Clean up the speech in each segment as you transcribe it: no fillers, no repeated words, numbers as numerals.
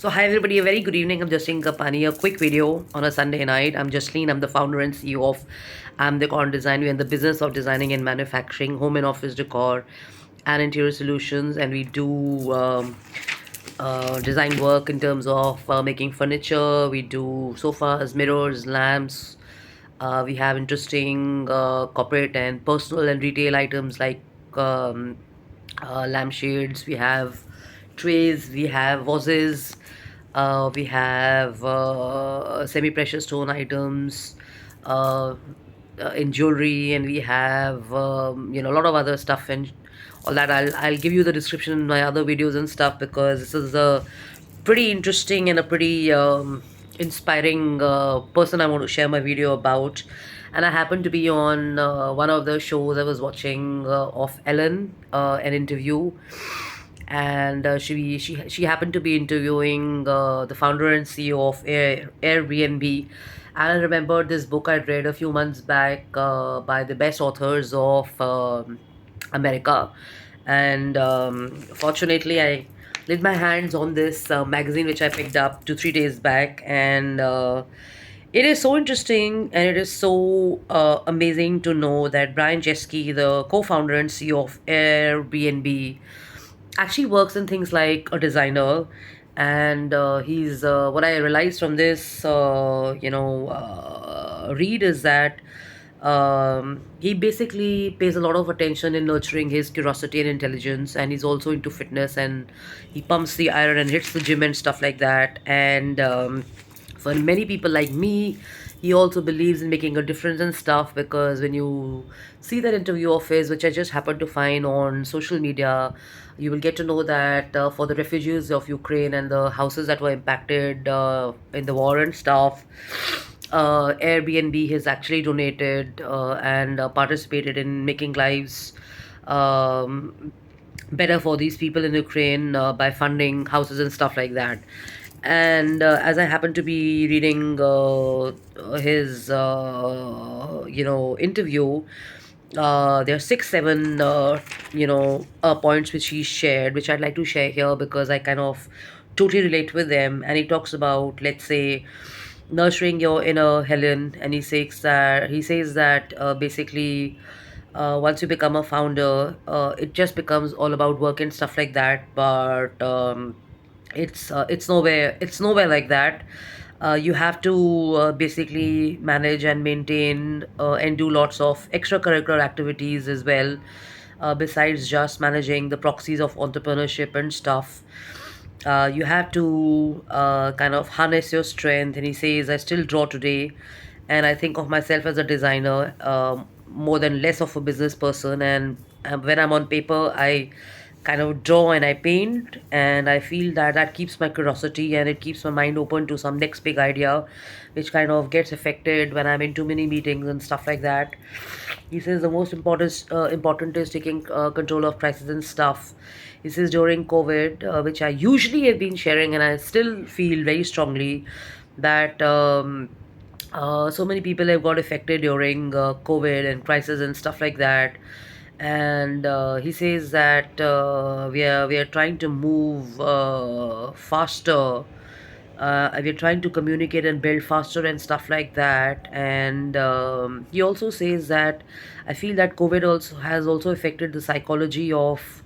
So hi everybody, a very good evening. I'm Justine Kapani. A quick video on a Sunday night. I'm Justine. I'm the founder and CEO of I'm the Corn Design. We're in the business of designing and manufacturing home and office decor and interior solutions, and we do design work in terms of making furniture. We do sofas, mirrors, lamps. We have interesting corporate and personal and retail items like um, lampshades. We have trays. We have vases. We have semi-precious stone items uh, in jewelry, and we have a lot of other stuff and all that. I'll give you the description in my other videos and stuff, because this is a pretty interesting and a pretty inspiring person I want to share my video about. And I happened to be on one of the shows I was watching of Ellen, an interview, and she happened to be interviewing the founder and CEO of Airbnb. And I remembered this book I'd read a few months back by the best authors of America. And fortunately, I laid my hands on this magazine which I picked up 2 3 days back, and it is so interesting and it is so amazing to know that Brian Chesky, the co-founder and CEO of Airbnb, actually works in things like a designer. And he's what I realized from this read is that he basically pays a lot of attention in nurturing his curiosity and intelligence, and he's also into fitness, and he pumps the iron and hits the gym and stuff like that. And for many people like me, he also believes in making a difference and stuff, because when you see that interview of his, which I just happened to find on social media, you will get to know that for the refugees of Ukraine and the houses that were impacted in the war and stuff, Airbnb has actually donated and participated in making lives um, better for these people in Ukraine by funding houses and stuff like that. And as I happen to be reading his interview, there are 6 7 points which he shared, which I'd like to share here because I kind of totally relate with them. And he talks about, let's say, nurturing your inner Helen, and he says that basically once you become a founder, it just becomes all about work and stuff like that. But it's nowhere like that. You have to basically manage and maintain and do lots of extracurricular activities as well, besides just managing the proxies of entrepreneurship and stuff. You have to kind of harness your strength. And he says, I still draw today, and I think of myself as a designer, more than less of a business person. And when I'm on paper, I kind of draw and I paint, and I feel that that keeps my curiosity and it keeps my mind open to some next big idea, which kind of gets affected when I'm in too many meetings and stuff like that. He says the most important is taking control of prices and stuff. He says during COVID, which I usually have been sharing, and I still feel very strongly that so many people have got affected during COVID and crisis and stuff like that. And he says that we are trying to move faster. We're trying to communicate and build faster and stuff like that. And he also says that I feel that COVID also has also affected the psychology of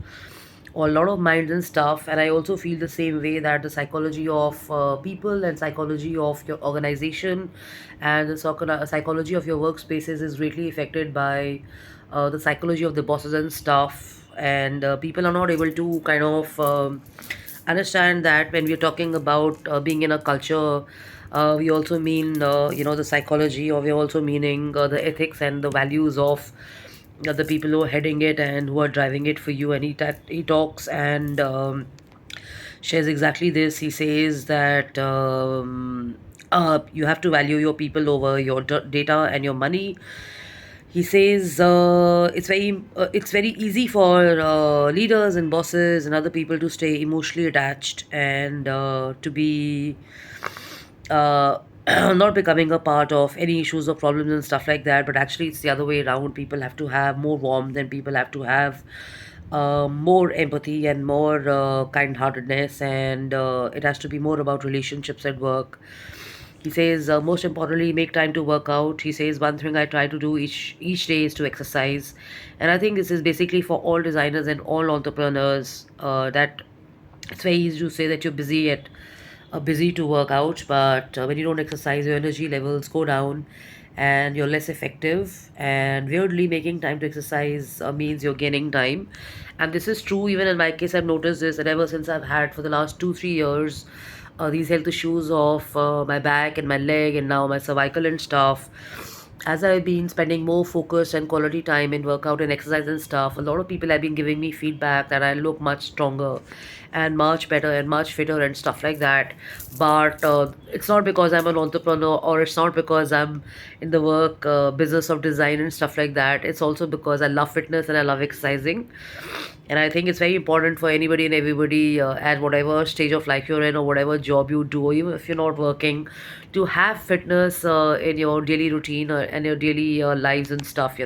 a lot of minds and stuff. And I also feel the same way, that the psychology of people and psychology of your organization and the psychology of your workspaces is greatly affected by the psychology of the bosses and stuff. And people are not able to kind of understand that when we're talking about being in a culture, we also mean the psychology, or we're also meaning the ethics and the values of the people who are heading it and who are driving it for you. And he talks and shares exactly this. He says that you have to value your people over your data and your money. He says it's very easy for leaders and bosses and other people to stay emotionally attached and to be uh, not becoming a part of any issues or problems and stuff like that. But actually, it's the other way around. People have to have more warmth, and people have to have more empathy and more kind-heartedness, and it has to be more about relationships at work. He says, most importantly, make time to work out. He says, one thing I try to do each day is to exercise, and I think this is basically for all designers and all entrepreneurs. That it's very easy to say that you're busy to work out, but when you don't exercise, your energy levels go down and you're less effective. And weirdly, making time to exercise means you're gaining time. And this is true even in my case. I've noticed this, and ever since I've had for the last 2 3 years these health issues of my back and my leg and now my cervical and stuff, as I've been spending more focus and quality time in workout and exercise and stuff, a lot of people have been giving me feedback that I look much stronger and much better and much fitter and stuff like that. But it's not because I'm an entrepreneur, or it's not because I'm in the work business of design and stuff like that. It's also because I love fitness and I love exercising. And I think it's very important for anybody and everybody at whatever stage of life you're in, or whatever job you do, or even if you're not working, to have fitness in your daily routine and your daily lives and stuff.